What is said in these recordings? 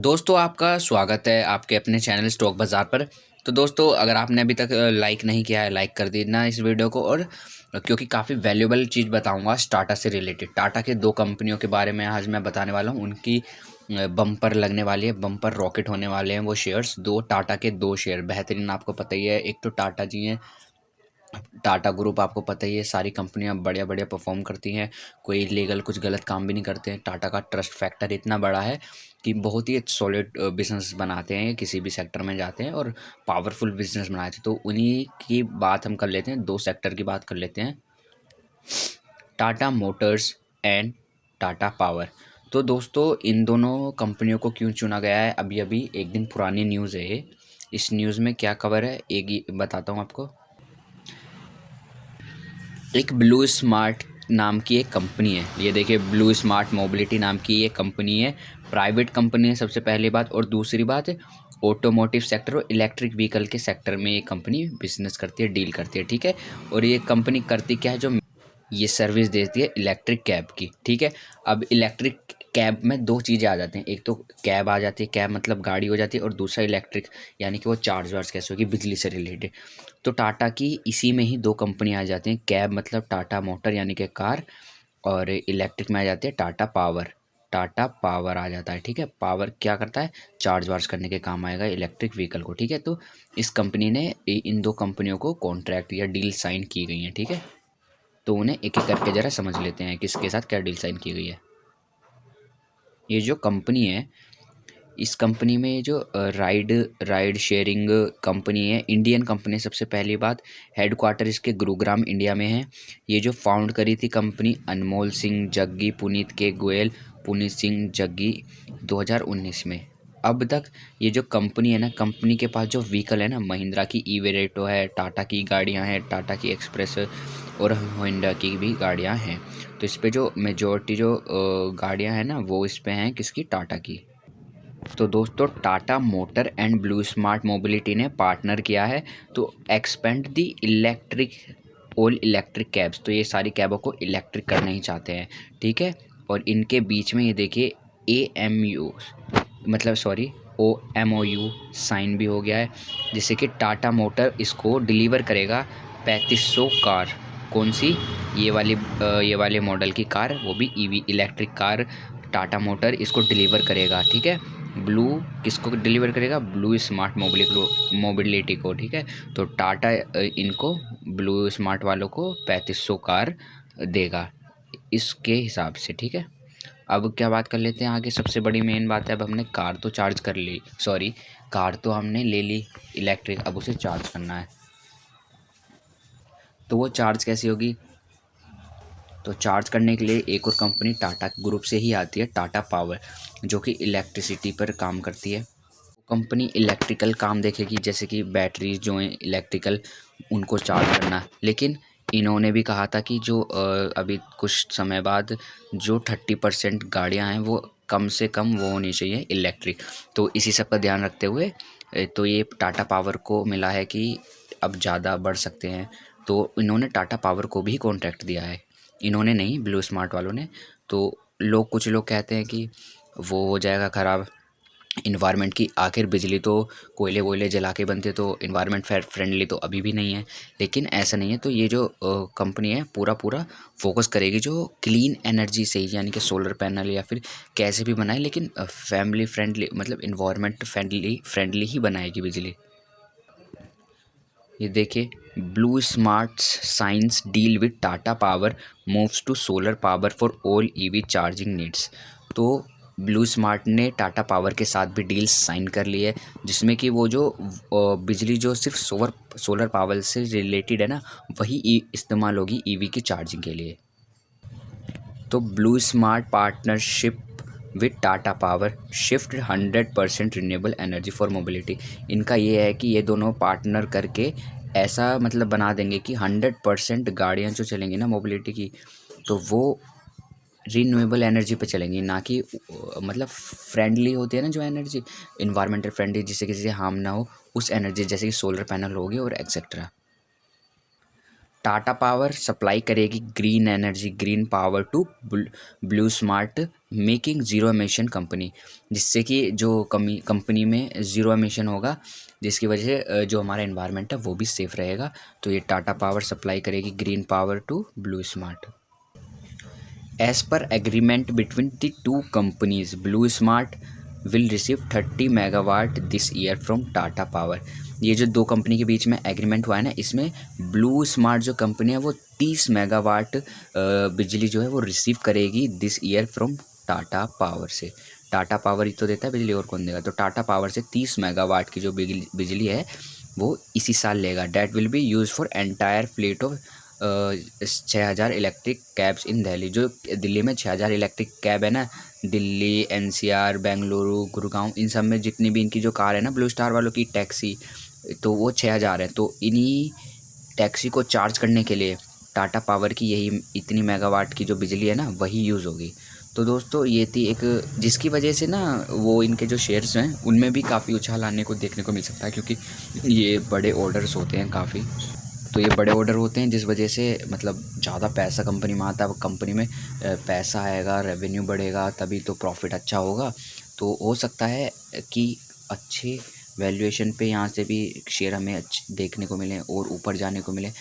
दोस्तों आपका स्वागत है आपके अपने चैनल स्टॉक बाज़ार पर। तो दोस्तों अगर आपने अभी तक लाइक नहीं किया है, लाइक कर देना इस वीडियो को। और क्योंकि काफ़ी वैल्यूएबल चीज़ बताऊंगा आज टाटा से रिलेटेड। टाटा के दो कंपनियों के बारे में आज मैं बताने वाला हूं। उनकी बम्पर लगने वाली है, बम्पर रॉकेट होने वाले हैं वो शेयर्स। दो टाटा के दो शेयर बेहतरीन, आपको पता ही है। एक तो टाटा जी हैं, टाटा ग्रुप आपको पता ही है, सारी कंपनियां बढ़िया बढ़िया परफॉर्म करती हैं, कोई लीगल कुछ गलत काम भी नहीं करते हैं। टाटा का ट्रस्ट फैक्टर इतना बड़ा है कि बहुत ही सॉलिड बिजनेस बनाते हैं, किसी भी सेक्टर में जाते हैं और पावरफुल बिजनेस बनाते हैं। तो उन्हीं की बात हम कर लेते हैं, दो सेक्टर की बात कर लेते हैं, Tata Motors and Tata power. तो दोस्तों इन दोनों कंपनियों को क्यों चुना गया है, अभी अभी एक दिन पुरानी न्यूज़ है ये। इस न्यूज़ में क्या खबर है एक ही बताता हूँ आपको। एक ब्लू स्मार्ट नाम की एक कंपनी है, ये देखिए ब्लू स्मार्ट मोबिलिटी नाम की ये कंपनी है, प्राइवेट कंपनी है सबसे पहली बात। और दूसरी बात, ऑटोमोटिव सेक्टर और इलेक्ट्रिक व्हीकल के सेक्टर में ये कंपनी बिजनेस करती है, डील करती है, ठीक है। और ये कंपनी करती क्या है, जो ये सर्विस देती है इलेक्ट्रिक कैब की, ठीक है। अब इलेक्ट्रिक कैब में दो चीज़ें आ जाती हैं, एक तो कैब आ जाती है, कैब मतलब गाड़ी हो जाती है, और दूसरा इलेक्ट्रिक यानी कि वो चार्ज वार्ज कैसे होगी, बिजली से रिलेटेड। तो टाटा की इसी में ही दो कंपनी आ जाती हैं, कैब मतलब टाटा मोटर यानी कि कार, और इलेक्ट्रिक में आ जाती है टाटा पावर। टाटा पावर आ जाता है, ठीक है। पावर क्या करता है, चार्ज वार्ज करने के काम आएगा इलेक्ट्रिक व्हीकल को, ठीक है। तो इस कंपनी ने इन दो कंपनियों को कॉन्ट्रैक्ट या डील साइन की गई है, ठीक है। तो उन्हें एक एक करके ज़रा समझ लेते हैं किसके साथ क्या डील साइन की गई है। ये जो कंपनी है, इस कंपनी में ये जो राइड राइड शेयरिंग कंपनी है, इंडियन कंपनी सबसे पहली बात। हेडक्वार्टर इसके गुरुग्राम इंडिया में है। ये जो फाउंड करी थी कंपनी अनमोल सिंह जग्गी, पुनीत के गोयल, पुनीत सिंह जग्गी 2019 में। अब तक ये जो कंपनी है ना, कंपनी के पास जो व्हीकल है ना, महिंद्रा की ईवेरेटो है, टाटा की गाड़ियाँ हैं, टाटा की एक्सप्रेस और होंडा की भी गाड़ियाँ हैं। तो इस पे जो मेजॉरिटी जो गाड़ियाँ हैं ना, वो इस पे हैं किसकी, टाटा की। तो दोस्तों Tata motor and blue smart mobility ने पार्टनर किया है to expand the electric all electric cabs. तो ये सारी कैबों को इलेक्ट्रिक करना ही चाहते हैं, ठीक है। और इनके बीच में ये देखिए AMU मतलब सॉरी OMOU साइन भी हो गया है, जिससे कि टाटा मोटर इसको डिलीवर करेगा 3500 कार। कौन सी, ये वाले मॉडल की कार, वो भी EV electric car Tata motor इसको डिलीवर करेगा, ठीक है। ब्लू किसको डिलीवर करेगा, ब्लू स्मार्ट मोबिलिटी को, ठीक है। तो टाटा इनको ब्लू स्मार्ट वालों को 3500 कार देगा इसके हिसाब से, ठीक है। अब क्या बात कर लेते हैं आगे, सबसे बड़ी मेन बात है, अब हमने कार तो चार्ज कर ली, सॉरी कार तो हमने ले ली इलेक्ट्रिक, अब उसे चार्ज करना है। तो वो चार्ज कैसी होगी, तो चार्ज करने के लिए एक और कंपनी टाटा ग्रुप से ही आती है, टाटा पावर, जो कि इलेक्ट्रिसिटी पर काम करती है। कंपनी इलेक्ट्रिकल काम देखेगी, जैसे कि बैटरीज जो हैं इलेक्ट्रिकल, उनको चार्ज करना। लेकिन इन्होंने भी कहा था कि जो अभी कुछ समय बाद जो 30% गाड़ियां हैं वो कम से कम वो होनी चाहिए इलेक्ट्रिक। तो इसी सब का ध्यान रखते हुए तो ये टाटा पावर को मिला है कि अब ज़्यादा बढ़ सकते हैं, तो इन्होंने टाटा पावर को भी कॉन्ट्रैक्ट दिया है। इन्होंने नहीं, ब्लू स्मार्ट वालों ने। तो कुछ लोग कहते हैं कि वो हो जाएगा ख़राब इन्वायरमेंट की, आखिर बिजली तो कोयले वोयले जला के बनते, तो इन्वायरमेंट फ्रेंडली तो अभी भी नहीं है। लेकिन ऐसा नहीं है, तो ये जो कंपनी है पूरा पूरा फोकस करेगी जो क्लीन एनर्जी से ही, यानी कि सोलर पैनल या फिर कैसे भी बनाए, लेकिन फैमिली फ्रेंडली मतलब इन्वायरमेंट फ्रेंडली ही बनाएगी बिजली। ये देखिए blue smart science deal with Tata power moves to solar power for all EV charging needs. तो ब्लू स्मार्ट ने टाटा पावर के साथ भी डील्स साइन कर ली है, जिसमें कि वो जो बिजली जो सिर्फ सोलर पावर से रिलेटेड है ना, वही इस्तेमाल होगी EV की चार्जिंग के लिए। तो blue smart partnership with Tata power shift 100% renewable energy for mobility. इनका ये है कि ये दोनों पार्टनर करके ऐसा मतलब बना देंगे कि 100% गाड़ियाँ जो चलेंगी ना मोबिलिटी की, तो वो रिन्यूएबल एनर्जी पे चलेंगी, ना कि मतलब फ्रेंडली होती है ना जो एनर्जी, इन्वायरमेंटल फ्रेंडली, जिससे किसी से हार्म ना हो, उस एनर्जी, जैसे कि सोलर पैनल होगी और एक्सेट्रा। टाटा पावर सप्लाई करेगी green energy, green power to blue smart making zero emission company, जिससे कि जो कंपनी में ज़ीरो एमिशन होगा, जिसकी वजह से जो हमारा एनवायरनमेंट है वो भी सेफ़ रहेगा। तो ये टाटा पावर सप्लाई करेगी green power to blue smart. As per agreement between the two companies, blue smart will receive 30 megawatt this year from Tata power. ये जो दो कंपनी के बीच में एग्रीमेंट हुआ है ना, इसमें ब्लू स्मार्ट जो कंपनी है वो 30 मेगावाट बिजली जो है वो रिसीव करेगी this year from Tata power से। टाटा पावर ही तो देता है बिजली, और कौन देगा। तो टाटा पावर से 30 मेगावाट की जो बिजली है वो इसी साल लेगा। That will be use for entire fleet of 6000 electric cabs in Delhi. जो दिल्ली में 6000 इलेक्ट्रिक कैब है ना, दिल्ली, एनसीआर, बेंगलुरु, गुड़गांव, इन सब में जितनी भी इनकी जो कार है ना ब्लू स्टार वालों की टैक्सी, तो वो 6000 है। तो इन्हीं टैक्सी को चार्ज करने के लिए टाटा पावर की यही इतनी मेगावाट की जो बिजली है ना वही यूज़ होगी। तो दोस्तों ये थी एक, जिसकी वजह से ना वो इनके जो शेयर्स हैं उनमें भी काफ़ी उछाल आने को देखने को मिल सकता है, क्योंकि ये बड़े ऑर्डर्स होते हैं काफ़ी। तो ये बड़े ऑर्डर होते हैं जिस वजह से मतलब ज़्यादा पैसा कंपनी में आता है, कंपनी में पैसा आएगा, रेवेन्यू बढ़ेगा, तभी तो प्रॉफिट अच्छा होगा। तो हो सकता है कि अच्छे वैल्यूएशन पे यहाँ से भी शेयर हमें अच्छे देखने को मिले और ऊपर जाने को मिले।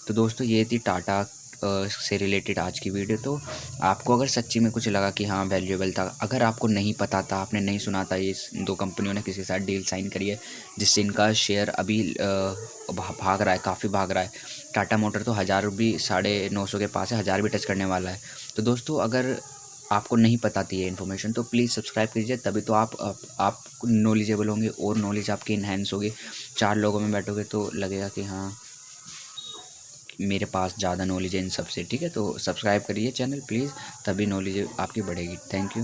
तो दोस्तों ये थी टाटा से रिलेटेड आज की वीडियो। तो आपको अगर सच्ची में कुछ लगा कि हाँ वैल्यूएबल था, अगर आपको नहीं पता था, आपने नहीं सुना था, ये दो कंपनियों ने किसी के साथ डील साइन करी है जिससे इनका शेयर अभी भाग रहा है, काफ़ी भाग रहा है। टाटा मोटर तो 1000 भी 950 के पास है, 1000 भी टच करने वाला है। तो दोस्तों अगर आपको नहीं पता थी ये इन्फॉर्मेशन तो प्लीज़ सब्सक्राइब कीजिए, तभी तो आप नॉलेजेबल होंगे और नॉलेज आपकी इन्हेंस होगी। 4 लोगों में बैठोगे तो लगेगा कि हाँ मेरे पास ज़्यादा नॉलेज है इन सब से, ठीक है। तो सब्सक्राइब करिए चैनल प्लीज़, तभी नॉलेज आपकी बढ़ेगी। Thank you.